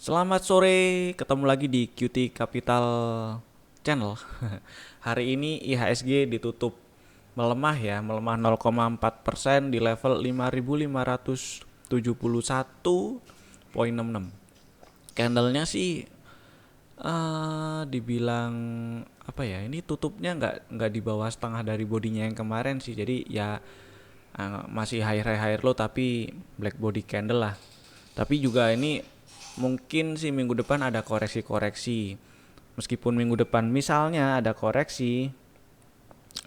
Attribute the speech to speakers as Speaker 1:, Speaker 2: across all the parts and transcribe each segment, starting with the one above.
Speaker 1: Selamat sore, ketemu lagi di QT Capital Channel. Hari ini IHSG ditutup melemah ya, melemah 0,4% di level 5.571,66. Candlenya sih dibilang apa ya? Ini tutupnya nggak di bawah setengah dari bodinya yang kemarin sih. Jadi ya masih higher low tapi black body candle lah. Tapi juga ini mungkin sih minggu depan ada koreksi-koreksi. Meskipun minggu depan misalnya ada koreksi,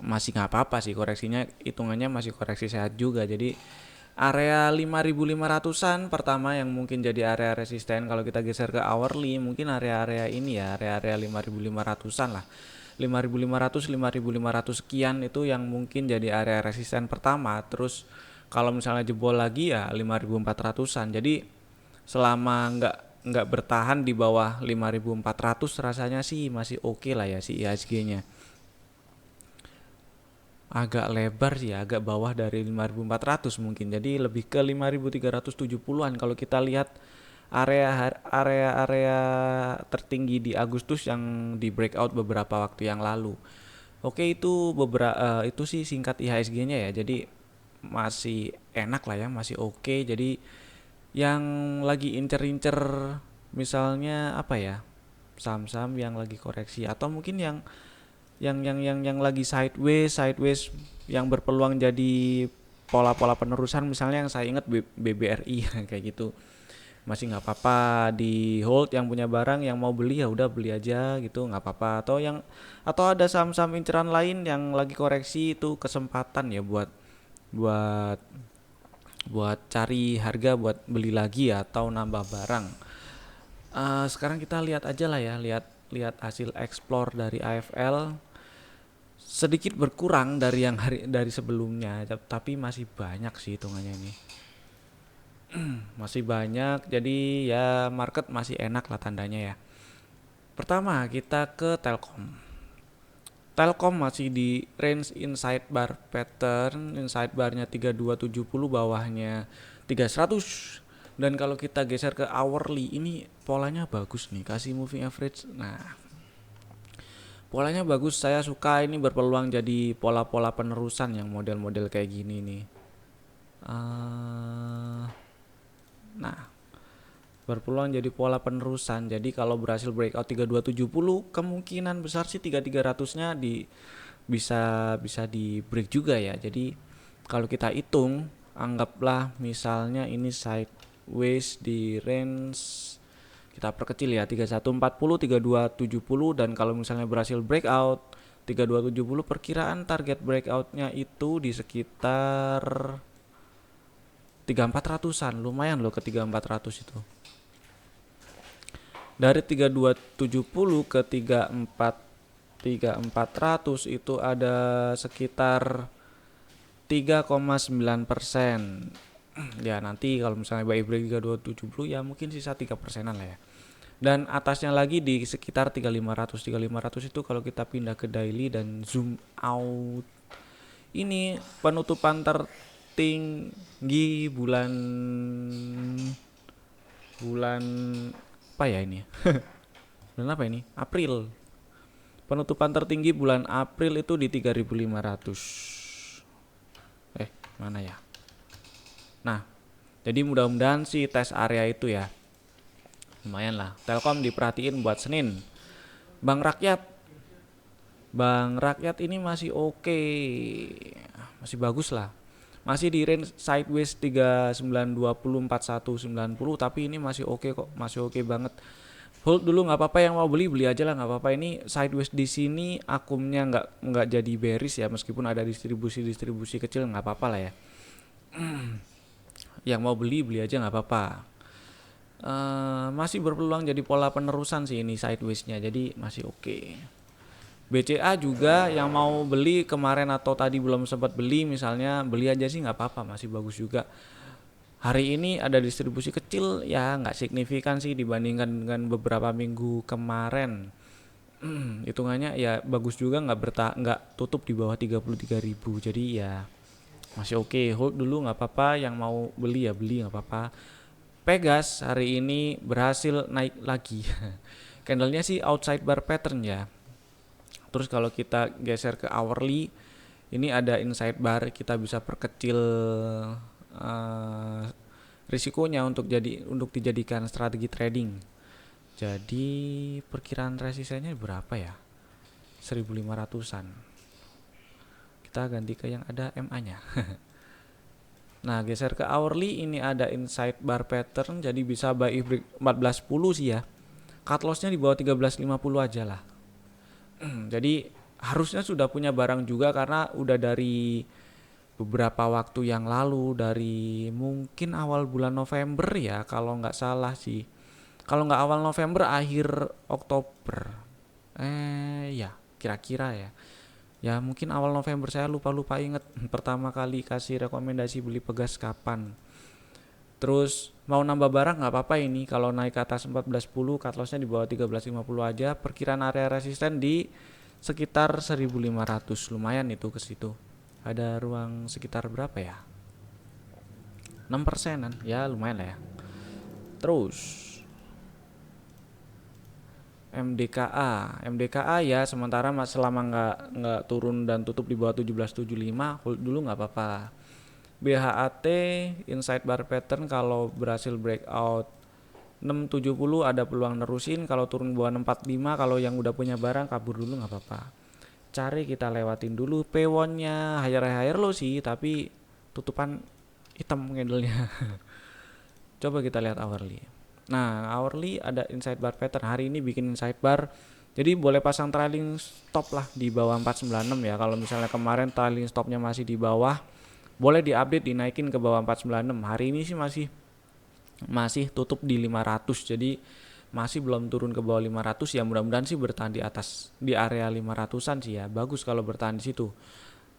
Speaker 1: masih nggak apa-apa sih koreksinya, hitungannya masih koreksi sehat juga. Jadi area 5.500-an pertama yang mungkin jadi area resisten. Kalau kita geser ke hourly mungkin area-area ini ya, area-area 5.500-an lah. 5.500, 5.500 sekian itu yang mungkin jadi area resisten pertama. Terus kalau misalnya jebol lagi ya 5.400-an. Jadi selama nggak bertahan di bawah 5.400 rasanya sih masih oke lah ya si IHSG-nya. Agak lebar sih ya, agak bawah dari 5.400 mungkin. Jadi lebih ke 5.370-an kalau kita lihat area-area tertinggi di Agustus yang di breakout beberapa waktu yang lalu. Oke, itu itu sih singkat IHSG-nya ya. Jadi masih enak lah ya, masih oke. Jadi yang lagi incer-incer misalnya apa ya, saham-saham yang lagi koreksi atau mungkin yang lagi sideways yang berpeluang jadi pola-pola penerusan, misalnya yang saya ingat BBRI kayak gitu, masih nggak apa-apa di hold. Yang punya barang yang mau beli ya udah beli aja gitu, nggak apa-apa. Atau ada saham-saham inceran lain yang lagi koreksi, itu kesempatan ya buat buat buat cari harga buat beli lagi ya, atau nambah barang. Sekarang kita lihat aja lah ya, lihat lihat hasil explore dari AFL. Sedikit berkurang dari dari sebelumnya, tapi masih banyak sih hitungannya ini. Masih banyak, jadi ya market masih enak lah tandanya ya. Pertama kita ke Telkom. Telkom masih di range inside bar pattern, inside barnya 3270, bawahnya 3100. Dan kalau kita geser ke hourly, ini polanya bagus nih, kasih moving average. Nah, polanya bagus, saya suka. Ini berpeluang jadi pola-pola penerusan yang model-model kayak gini nih. Uh, nah, berpeluang jadi pola penerusan. Jadi kalau berhasil breakout 3270, kemungkinan besar sih 3300-nya bisa bisa di break juga ya. Jadi kalau kita hitung, anggaplah misalnya ini sideways di range, kita perkecil ya, 3140, 3270. Dan kalau misalnya berhasil breakout 3270, perkiraan target breakoutnya itu di sekitar 3400-an. Lumayan loh ke 3400 itu. Dari 3270 ke 3400 itu ada sekitar 3,9%. Ya nanti kalau misalnya buy break 3270 ya mungkin sisa 3%-an lah ya. Dan atasnya lagi di sekitar 3500. 3500 itu kalau kita pindah ke daily dan zoom out, ini penutupan tertinggi bulan bulan apa ya ini? Bulan apa ini? April. Penutupan tertinggi bulan April itu di 3500. Mana ya? Nah, jadi mudah-mudahan sih tes area itu ya. Lumayan lah. Telkom diperhatiin buat Senin. Bank Rakyat. Bank Rakyat ini masih oke. Masih bagus lah. Masih di range sideways 3920 4190, tapi ini masih oke kok, masih oke banget. Hold dulu nggak apa-apa, yang mau beli beli aja lah nggak apa-apa. Ini sideways di sini akumnya nggak jadi bearish ya, meskipun ada distribusi kecil nggak apa-apa lah ya. Yang mau beli beli aja nggak apa-apa. Masih berpeluang jadi pola penerusan sih ini sidewaysnya, jadi masih oke. BCA juga yang mau beli kemarin atau tadi belum sempat beli, misalnya beli aja sih nggak apa-apa, masih bagus juga. Hari ini ada distribusi kecil ya, nggak signifikan sih dibandingkan dengan beberapa minggu kemarin. Hitungannya ya bagus juga, nggak tutup di bawah 33.000, jadi ya masih oke. Hold dulu nggak apa-apa, yang mau beli ya beli nggak apa-apa. Pegas hari ini berhasil naik lagi. Candlenya sih outside bar pattern ya. Terus kalau kita geser ke hourly, ini ada inside bar, kita bisa perkecil uh, risikonya untuk dijadikan strategi trading. Jadi perkiraan resistennya berapa ya? 1500-an. Kita ganti ke yang ada MA-nya. Nah, geser ke hourly, ini ada inside bar pattern, jadi bisa buy if break 14.10 sih ya. Cut loss-nya di bawah 13.50 aja lah. Jadi harusnya sudah punya barang juga karena udah dari beberapa waktu yang lalu, dari mungkin awal bulan November ya kalau nggak salah sih. Kalau nggak awal November, akhir Oktober. Ya kira-kira ya. Ya mungkin awal November, saya lupa inget pertama kali kasih rekomendasi beli Pegas kapan. Terus mau nambah barang nggak apa-apa ini, kalau naik ke atas 14.10, cut lossnya di bawah 13.50 aja. Perkiraan area resisten di sekitar 1.500, lumayan itu ke situ. Ada ruang sekitar berapa ya? 6%an, ya lumayan lah ya. Terus MDKA ya sementara selama nggak turun dan tutup di bawah 17.75, hold dulu nggak apa-apa. BHAT inside bar pattern, kalau berhasil breakout 670 ada peluang nerusin, kalau turun bawah 645, kalau yang udah punya barang kabur dulu nggak apa-apa. Cari kita lewatin dulu P1-nya, higher low sih tapi tutupan hitam candlenya. Coba kita lihat hourly. Nah, hourly ada inside bar pattern, hari ini bikin inside bar. Jadi boleh pasang trailing stop lah di bawah 496 ya. Kalau misalnya kemarin trailing stopnya masih di bawah, boleh diupdate dinaikin ke bawah 496. Hari ini sih masih tutup di 500. Jadi masih belum turun ke bawah 500 ya. Mudah-mudahan sih bertahan di atas, di area 500-an sih ya. Bagus kalau bertahan di situ.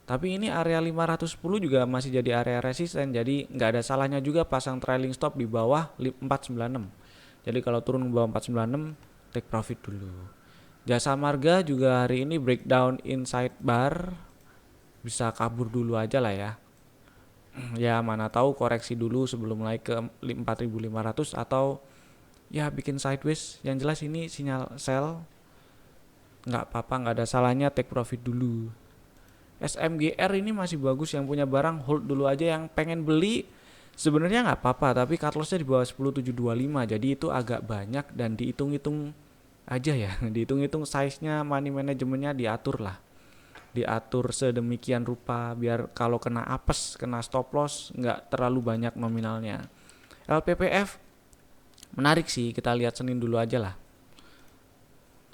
Speaker 1: Tapi ini area 510 juga masih jadi area resisten. Jadi nggak ada salahnya juga pasang trailing stop di bawah 496. Jadi kalau turun ke bawah 496, take profit dulu. Jasa Marga juga hari ini breakdown inside bar, bisa kabur dulu aja lah ya. Ya mana tahu koreksi dulu sebelum naik ke 4.500 atau ya bikin sideways. Yang jelas ini sinyal sell, nggak apa-apa, nggak ada salahnya take profit dulu. SMGR ini masih bagus, yang punya barang hold dulu aja, yang pengen beli sebenarnya nggak apa-apa tapi cut lossnya di bawah 10.725, jadi itu agak banyak dan dihitung-hitung aja ya. Dihitung-hitung size-nya, money manajemennya diatur lah, diatur sedemikian rupa biar kalau kena apes, kena stop loss nggak terlalu banyak nominalnya. LPPF menarik sih, kita lihat Senin dulu aja lah.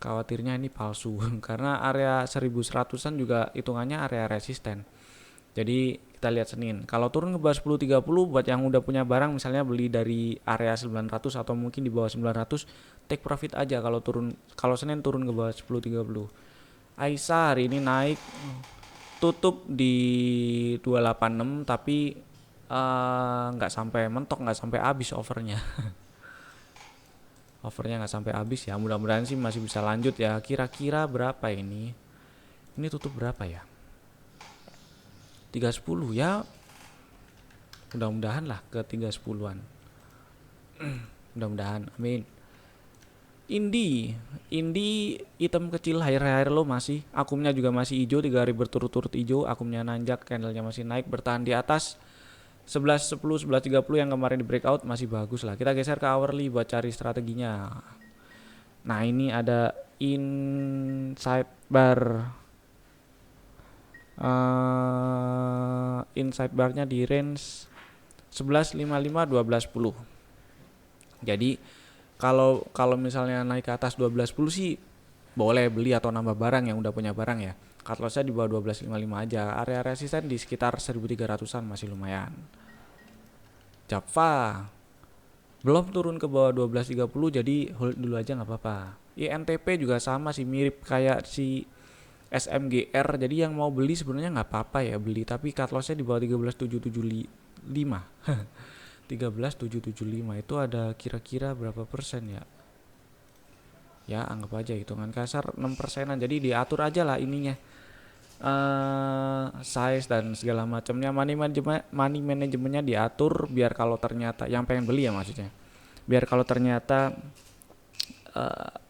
Speaker 1: Khawatirnya ini palsu karena area 1100-an juga hitungannya area resisten. Jadi kita lihat Senin. Kalau turun ke bawah 10.30, buat yang udah punya barang misalnya beli dari area 900 atau mungkin di bawah 900, take profit aja kalau Senin turun ke bawah 10.30. Aisyah hari ini naik, tutup di 286 tapi nggak sampai mentok, nggak sampai habis overnya. Overnya nggak sampai habis ya. Mudah-mudahan sih masih bisa lanjut ya. Kira-kira berapa ini? Ini tutup berapa ya? 310 ya. Mudah-mudahan lah ke 310-an. Mudah-mudahan, amin. Indi hitam kecil, higher low masih. Akumnya juga masih hijau, 3 hari berturut-turut hijau. Akumnya nanjak, candlenya masih naik, bertahan di atas 11.10, 11.30 yang kemarin di breakout masih bagus lah. Kita geser ke hourly buat cari strateginya. Nah ini ada inside bar, inside barnya di range 11.55 12.10. Jadi kalau misalnya naik ke atas 12.10 sih boleh beli atau nambah barang yang udah punya barang ya. Cut lossnya di bawah 12.55 aja. Area resisten di sekitar 1.300-an masih lumayan. Java belum turun ke bawah 12.30, jadi hold dulu aja nggak apa-apa. INTP juga sama sih, mirip kayak si SMGR. Jadi yang mau beli sebenarnya nggak apa-apa ya beli, tapi cut lossnya di bawah 13.775. 13.775 itu ada kira-kira berapa persen ya? Ya anggap aja hitungan kasar 6%an. Jadi diatur aja lah ininya, size dan segala macamnya. Money manajemennya diatur biar kalau ternyata yang pengen beli ya maksudnya, biar kalau ternyata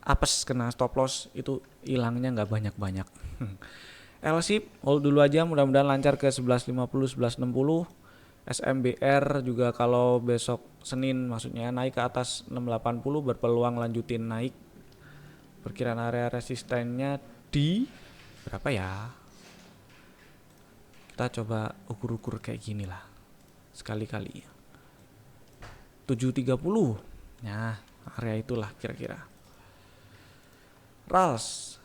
Speaker 1: apes kena stop loss itu hilangnya nggak banyak-banyak. L-ship hold dulu aja, mudah-mudahan lancar ke 11.50 11.60. SMBR juga kalau besok Senin maksudnya naik ke atas 680 berpeluang lanjutin naik. Perkiraan area resistennya di berapa ya? Kita coba ukur-ukur kayak gini lah sekali-kali. 730. Nah, area itulah kira-kira. Rals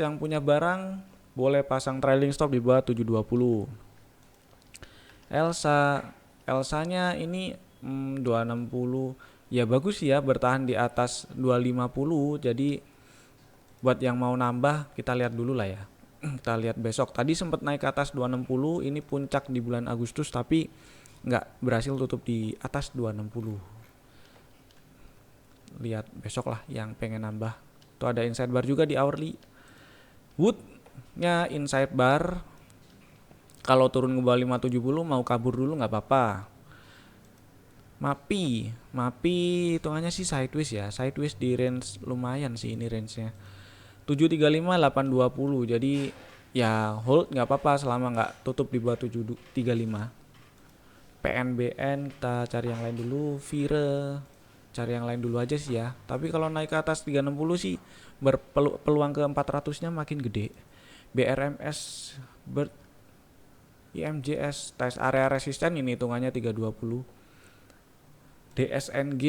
Speaker 1: yang punya barang boleh pasang trailing stop di bawah 720. Elsanya ini 260. Ya bagus ya bertahan di atas 250. Jadi buat yang mau nambah kita lihat dulu lah ya. Kita lihat besok. Tadi sempat naik ke atas 260. Ini puncak di bulan Agustus tapi nggak berhasil tutup di atas 260. Lihat besok lah yang pengen nambah. Tuh ada inside bar juga di hourly. Wood-nya inside bar. Kalau turun ke bawah 570 mau kabur dulu nggak apa-apa. Mapi hitungannya sih sideways ya. Sideways di range lumayan sih ini range-nya. 735 820. Jadi ya hold nggak apa-apa selama nggak tutup di bawah 735. PNBN kita cari yang lain dulu. Vire cari yang lain dulu aja sih ya. Tapi kalau naik ke atas 360 sih peluang ke 400-nya makin gede. BRMS IMJS tes area resisten ini hitungannya 320. DSNG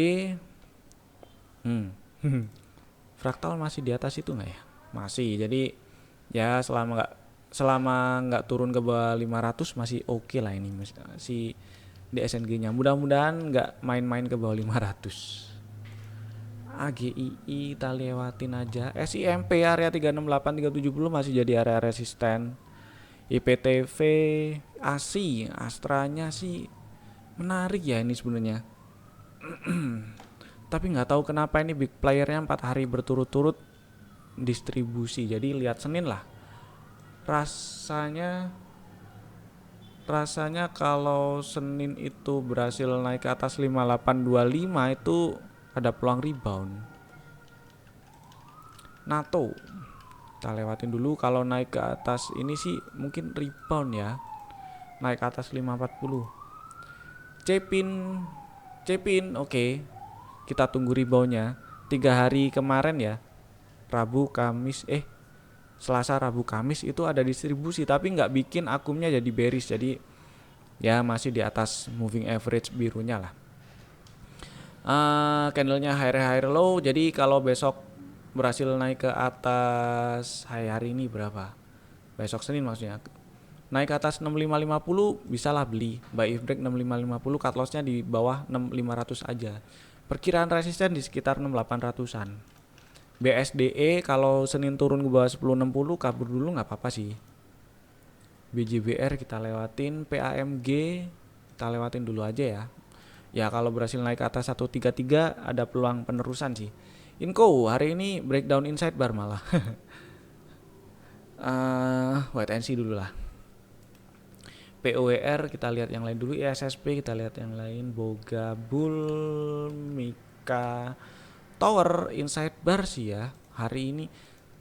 Speaker 1: fraktal masih di atas itu nggak ya? Masih. Jadi ya selama nggak turun ke bawah 500 masih oke lah ini si DSNG-nya. Mudah-mudahan nggak main-main ke bawah 500. AGII kita lewatin aja. SIMP area 368 370 masih jadi area resisten. IPTV ASI Astranya sih menarik ya ini sebenarnya. Tapi nggak tahu kenapa ini big playernya 4 hari berturut-turut distribusi. Jadi lihat Senin lah. Rasanya kalau Senin itu berhasil naik ke atas 5825 itu ada peluang rebound. NATO kita lewatin dulu. Kalau naik ke atas ini sih mungkin rebound ya, naik ke atas 540. Cepin oke. Kita tunggu reboundnya. 3 hari kemarin ya, Selasa Rabu Kamis itu ada distribusi tapi nggak bikin akumnya jadi bearish. Jadi ya masih di atas moving average birunya lah. Candlenya higher low. Jadi kalau besok berhasil naik ke atas hari ini berapa? Besok Senin maksudnya. Naik ke atas 6550 bisalah beli. Buy if break 6550, cut loss-nya di bawah 6500 aja. Perkiraan resisten di sekitar 6800-an. BSDE kalau Senin turun ke bawah 1060 kabur dulu nggak apa-apa sih. BJBR kita lewatin. PAMG kita lewatin dulu aja ya. Ya kalau berhasil naik ke atas 133 ada peluang penerusan sih. Inco hari ini breakdown inside bar malah. Wait and see dulu lah. POWR kita lihat yang lain dulu. ISSP kita lihat yang lain. Boga Bull Mika Tower inside bar sih ya. Hari ini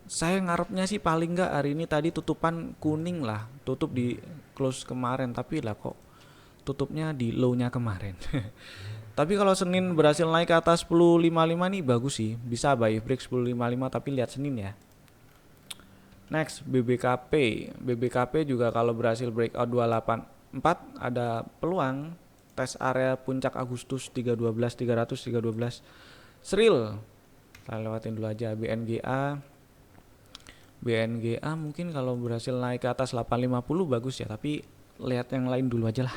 Speaker 1: saya ngarepnya sih paling nggak hari ini tadi tutupan kuning lah. Tutup di close kemarin tapi lah kok tutupnya di low-nya kemarin. Tapi kalau Senin berhasil naik ke atas 10.55 nih bagus sih. Bisa buy break 10.55 tapi lihat Senin ya. Next BBKP juga kalau berhasil breakout 284 ada peluang tes area puncak Agustus 312 300 312. Sril kita lewatin dulu aja. BNGA mungkin kalau berhasil naik ke atas 850 bagus ya, tapi lihat yang lain dulu aja lah.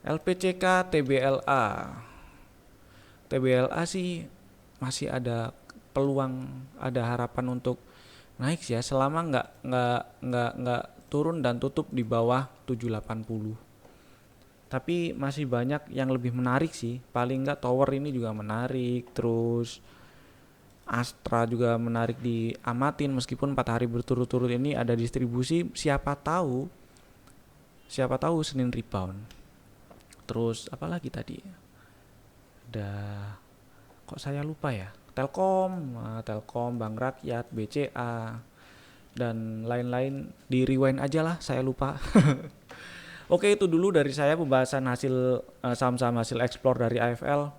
Speaker 1: LPCK TBLA sih masih ada peluang, ada harapan untuk naik sih ya selama nggak turun dan tutup di bawah 780. Tapi masih banyak yang lebih menarik sih. Paling nggak Tower ini juga menarik, terus Astra juga menarik diamatin meskipun 4 hari berturut-turut ini ada distribusi. Siapa tahu Senin rebound. Terus apalagi tadi? ada, kok saya lupa ya, Telkom, Telkom, Bank Rakyat, BCA, dan lain-lain. Di rewind aja lah, saya lupa. Oke, itu dulu dari saya pembahasan hasil saham-saham hasil explore dari AFL.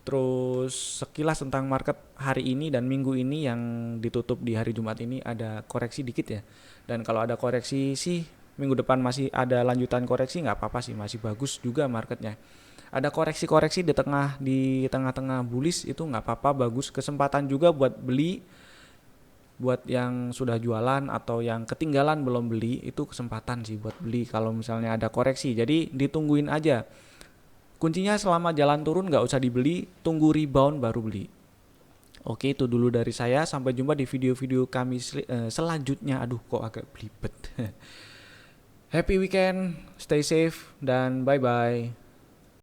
Speaker 1: Terus sekilas tentang market hari ini dan minggu ini yang ditutup di hari Jumat ini ada koreksi dikit ya. Dan kalau ada koreksi sih minggu depan masih ada lanjutan koreksi, nggak apa-apa sih, masih bagus juga marketnya. Ada koreksi-koreksi di tengah-tengah bullish itu nggak apa-apa, bagus, kesempatan juga buat beli. Buat yang sudah jualan atau yang ketinggalan belum beli, itu kesempatan sih buat beli kalau misalnya ada koreksi. Jadi ditungguin aja. Kuncinya selama jalan turun nggak usah dibeli, tunggu rebound baru beli. Oke, itu dulu dari saya. Sampai jumpa di video-video kami selanjutnya. Aduh, kok agak belibet. Happy weekend, stay safe, dan bye-bye.